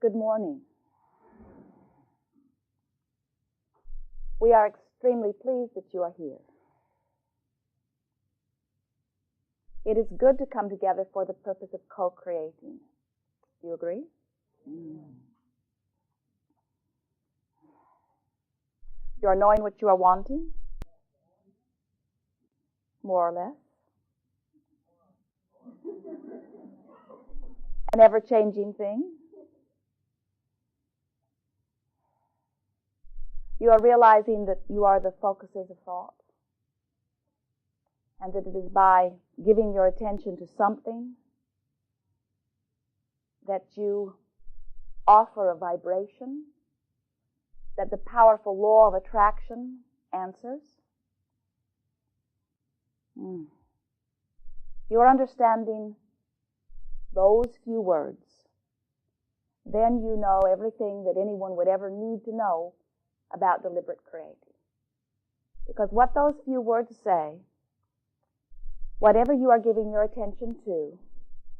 Good morning. We are extremely pleased that you are here. It is good to come together for the purpose of co-creating. Do you agree? You are knowing what you are wanting? More or less? An ever-changing thing? You are realizing that you are the focuses of thought, and that it is by giving your attention to something that you offer a vibration, that the powerful law of attraction answers. You are understanding those few words. Then you know everything that anyone would ever need to know about deliberate creating. Because what those few words say, whatever you are giving your attention to,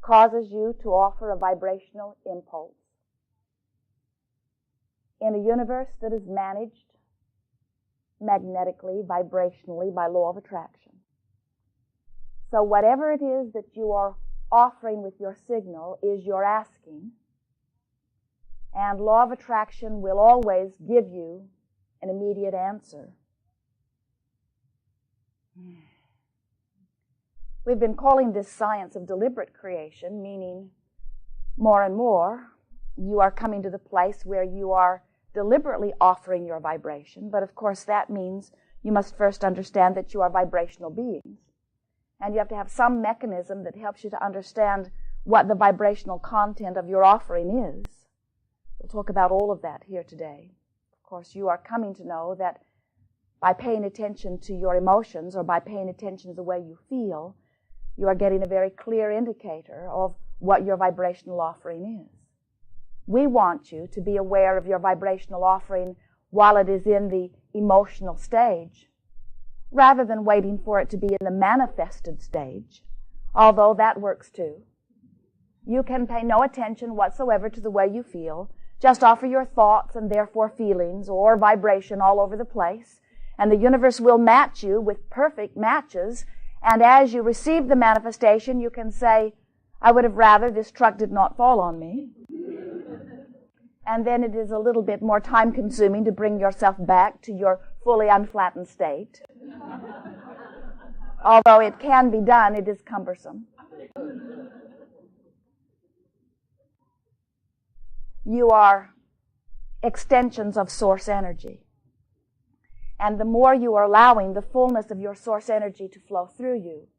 causes you to offer a vibrational impulse in a universe that is managed magnetically, vibrationally by law of attraction. So whatever it is that you are offering with your signal is your asking, and law of attraction will always give you an immediate answer. We've been calling this science of deliberate creation, meaning more and more you are coming to the place where you are deliberately offering your vibration, but of course that means you must first understand that you are vibrational beings. And you have to have some mechanism that helps you to understand what the vibrational content of your offering is. We'll talk about all of that here today. Of course, you are coming to know that by paying attention to your emotions or by paying attention to the way you feel, you are getting a very clear indicator of what your vibrational offering is. We want you to be aware of your vibrational offering while it is in the emotional stage, rather than waiting for it to be in the manifested stage, although that works too. You can pay no attention whatsoever to the way you feel. Just offer your thoughts and therefore feelings or vibration all over the place, and the universe will match you with perfect matches, and as you receive the manifestation, you can say, I would have rather this truck did not fall on me. And then it is a little bit more time-consuming to bring yourself back to your fully unflattened state. Although it can be done, it is cumbersome. You are extensions of source energy. And the more you are allowing the fullness of your source energy to flow through you,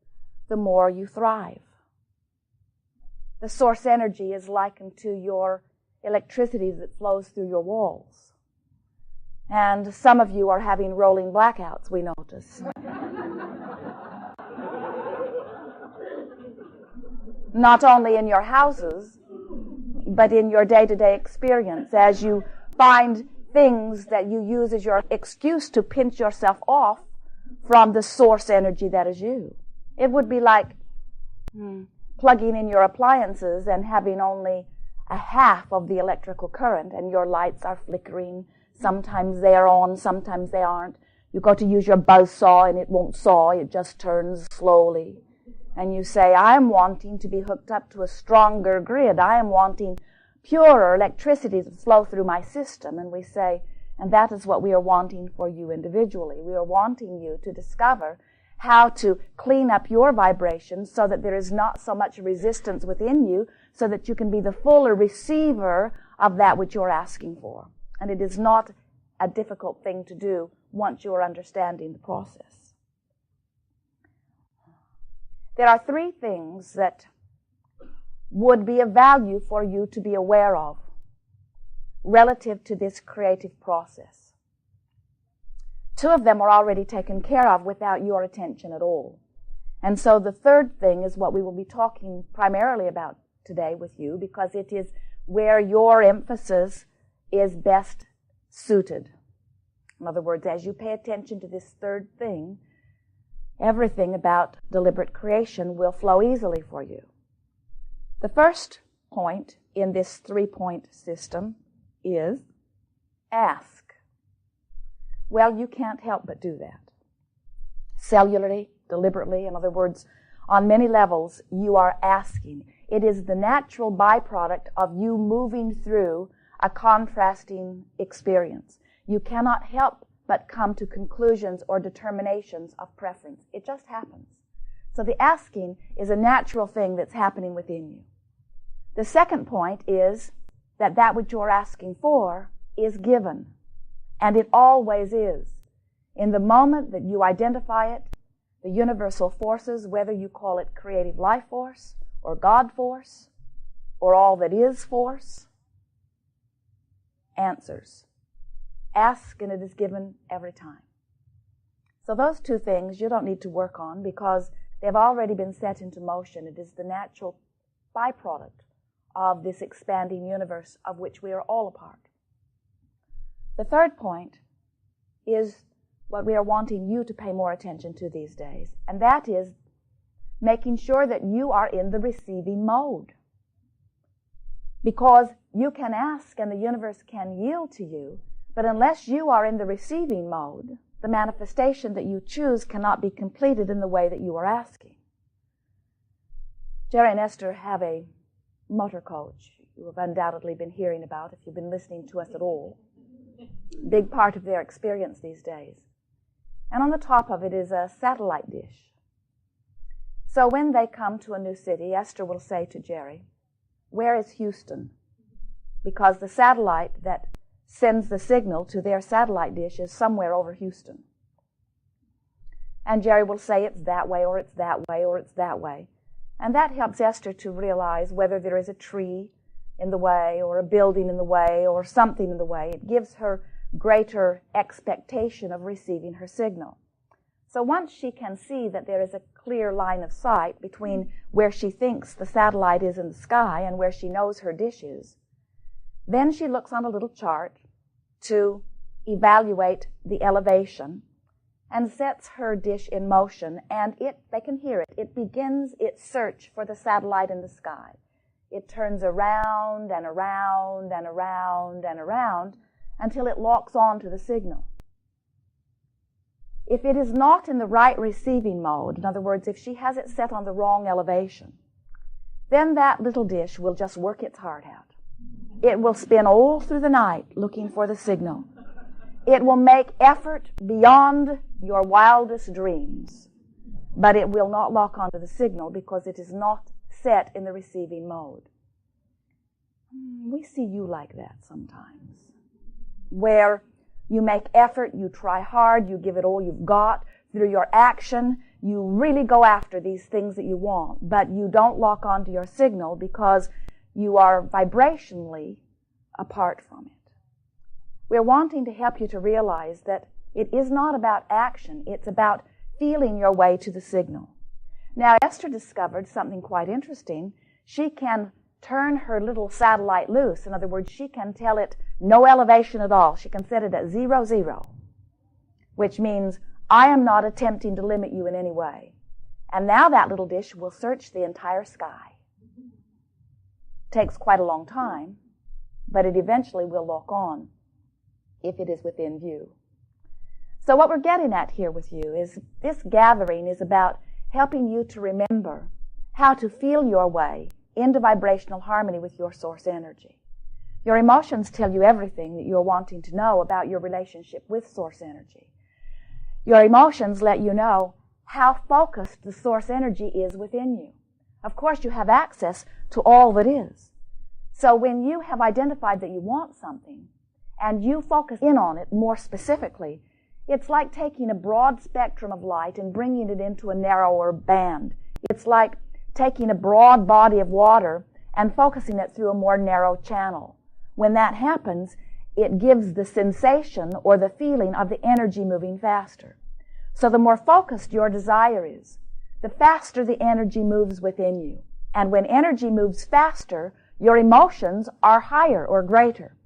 the more you thrive. The source energy is likened to your electricity that flows through your walls. And some of you are having rolling blackouts, we notice. Not only in your houses, but in your day-to-day experience, as you find things that you use as your excuse to pinch yourself off from the source energy that is you. It would be like plugging in your appliances and having only a half of the electrical current, and your lights are flickering. Sometimes they are on, sometimes they aren't. You go to use your buzzsaw and it won't saw, it just turns slowly. And you say, I am wanting to be hooked up to a stronger grid. I am wanting purer electricity to flow through my system. And we say, and that is what we are wanting for you individually. We are wanting you to discover how to clean up your vibrations so that there is not so much resistance within you, so that you can be the fuller receiver of that which you're asking for. And it is not a difficult thing to do once you're understanding the process. There are three things that would be of value for you to be aware of relative to this creative process. Two of them are already taken care of without your attention at all. And so the third thing is what we will be talking primarily about today with you, because it is where your emphasis is best suited. In other words, as you pay attention to this third thing, everything about deliberate creation will flow easily for you. The first point in this three-point system is ask. Well, you can't help but do that. Cellularly, deliberately, in other words, on many levels, you are asking. It is the natural byproduct of you moving through a contrasting experience. You cannot help but come to conclusions or determinations of preference. It just happens. So the asking is a natural thing that's happening within you. The second point is that which you're asking for is given. And it always is. In the moment that you identify it, the universal forces, whether you call it creative life force or God force or all that is force, answers. Ask and it is given every time. So those two things you don't need to work on because they've already been set into motion. It is the natural byproduct of this expanding universe of which we are all a part. The third point is what we are wanting you to pay more attention to these days, and that is making sure that you are in the receiving mode. Because you can ask and the universe can yield to you, but unless you are in the receiving mode, the manifestation that you choose cannot be completed in the way that you are asking. Jerry and Esther have a motor coach you have undoubtedly been hearing about if you've been listening to us at all. Big part of their experience these days. And on the top of it is a satellite dish. So when they come to a new city, Esther will say to Jerry, "Where is Houston?" Because the satellite that sends the signal to their satellite dish is somewhere over Houston. And Jerry will say it's that way, or it's that way, or it's that way. And that helps Esther to realize whether there is a tree in the way, or a building in the way, or something in the way. It gives her greater expectation of receiving her signal. So once she can see that there is a clear line of sight between where she thinks the satellite is in the sky and where she knows her dish is, then she looks on a little chart to evaluate the elevation and sets her dish in motion, and they can hear it. It begins its search for the satellite in the sky. It turns around and around and around and around until it locks on to the signal. If it is not in the right receiving mode, in other words, if she has it set on the wrong elevation, then that little dish will just work its heart out. It will spin all through the night looking for the signal. It will make effort beyond your wildest dreams, but it will not lock onto the signal because it is not set in the receiving mode. We see you like that sometimes, where you make effort, you try hard, you give it all you've got. Through your action, you really go after these things that you want, but you don't lock onto your signal because you are vibrationally apart from it. We're wanting to help you to realize that it is not about action, it's about feeling your way to the signal. Now, Esther discovered something quite interesting. She can turn her little satellite loose. In other words, she can tell it no elevation at all. She can set it at 0, 0, which means I am not attempting to limit you in any way. And now that little dish will search the entire sky. Takes quite a long time, but it eventually will lock on if it is within view. So what we're getting at here with you is this gathering is about helping you to remember how to feel your way into vibrational harmony with your source energy. Your emotions tell you everything that you're wanting to know about your relationship with source energy. Your emotions let you know how focused the source energy is within you. Of course, you have access to all that is. So when you have identified that you want something and you focus in on it more specifically, it's like taking a broad spectrum of light and bringing it into a narrower band. It's like taking a broad body of water and focusing it through a more narrow channel. When that happens, it gives the sensation or the feeling of the energy moving faster. So the more focused your desire is, the faster the energy moves within you. And when energy moves faster, your emotions are higher or greater.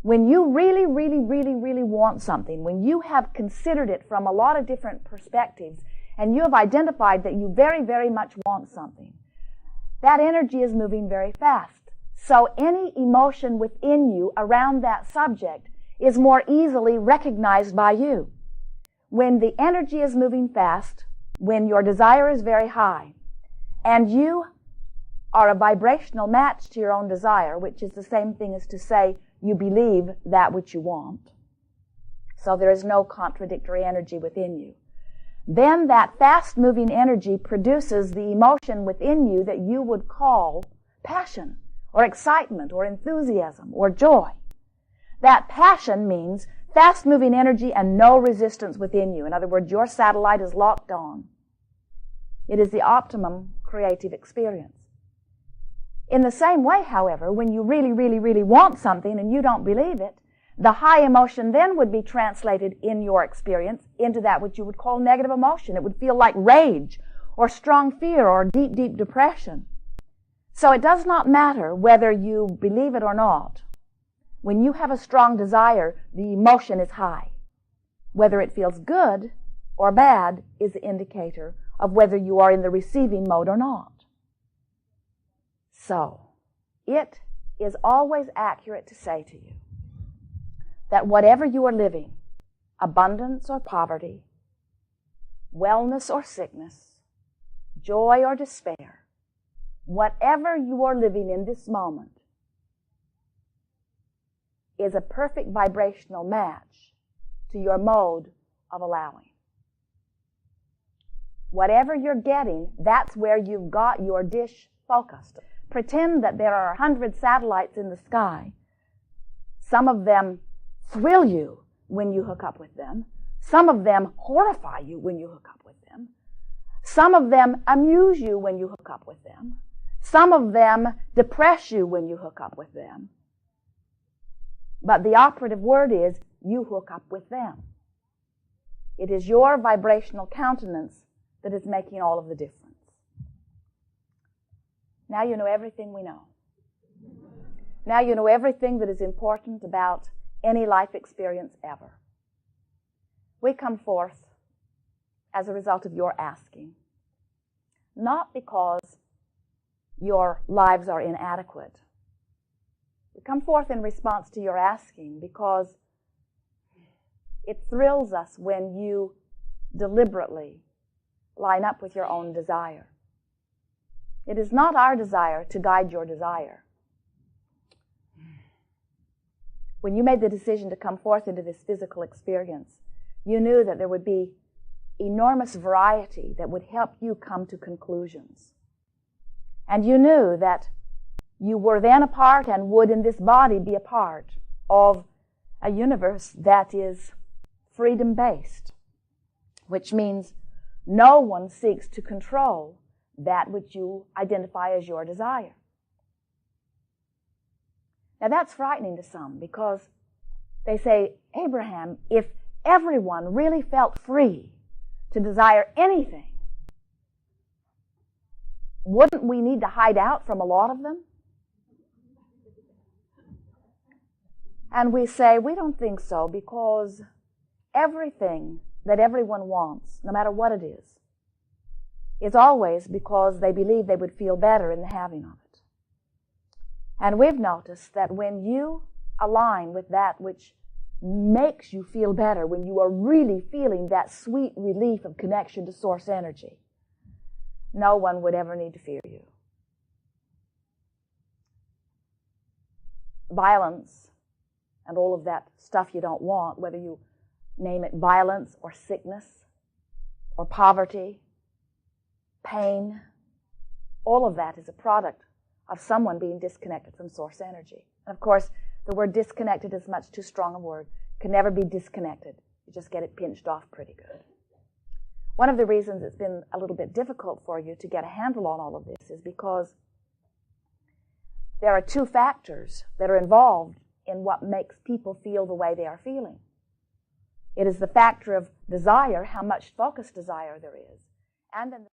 When you really, really, really, really want something, when you have considered it from a lot of different perspectives, and you have identified that you very, very much want something, that energy is moving very fast. So any emotion within you around that subject is more easily recognized by you. When the energy is moving fast, when your desire is very high, and you are a vibrational match to your own desire, which is the same thing as to say you believe that which you want, so there is no contradictory energy within you, then that fast-moving energy produces the emotion within you that you would call passion, or excitement, or enthusiasm, or joy. That passion means fast-moving energy and no resistance within you. In other words, your satellite is locked on. It is the optimum creative experience. In the same way, however, when you really, really, really want something and you don't believe it, the high emotion then would be translated in your experience into that which you would call negative emotion. It would feel like rage, or strong fear, or deep, deep depression. So it does not matter whether you believe it or not. When you have a strong desire, the emotion is high. Whether it feels good or bad is the indicator of whether you are in the receiving mode or not. So, it is always accurate to say to you that whatever you are living, abundance or poverty, wellness or sickness, joy or despair, whatever you are living in this moment is a perfect vibrational match to your mode of allowing. Whatever you're getting, that's where you've got your dish focused. Pretend that there are 100 satellites in the sky. Some of them thrill you when you hook up with them. Some of them horrify you when you hook up with them. Some of them amuse you when you hook up with them. Some of them depress you when you hook up with them. But the operative word is you hook up with them. It is your vibrational countenance that is making all of the difference. Now you know everything we know. Now you know everything that is important about any life experience ever. We come forth as a result of your asking, not because your lives are inadequate. We come forth in response to your asking because it thrills us when you deliberately line up with your own desire. It is not our desire to guide your desire. When you made the decision to come forth into this physical experience, you knew that there would be enormous variety that would help you come to conclusions. And you knew that you were then a part and would in this body be a part of a universe that is freedom-based, which means no one seeks to control that which you identify as your desire. Now that's frightening to some because they say, Abraham, if everyone really felt free to desire anything, wouldn't we need to hide out from a lot of them? And we say, we don't think so because everything that everyone wants, no matter what it is always because they believe they would feel better in the having of it. And we've noticed that when you align with that which makes you feel better, when you are really feeling that sweet relief of connection to source energy, no one would ever need to fear you. Violence and all of that stuff you don't want, whether you name it violence or sickness or poverty, pain, all of that is a product of someone being disconnected from source energy. And of course, the word disconnected is much too strong a word. It can never be disconnected. You just get it pinched off pretty good. One of the reasons it's been a little bit difficult for you to get a handle on all of this is because there are two factors that are involved in what makes people feel the way they are feeling. It is the factor of desire, how much focused desire there is, and then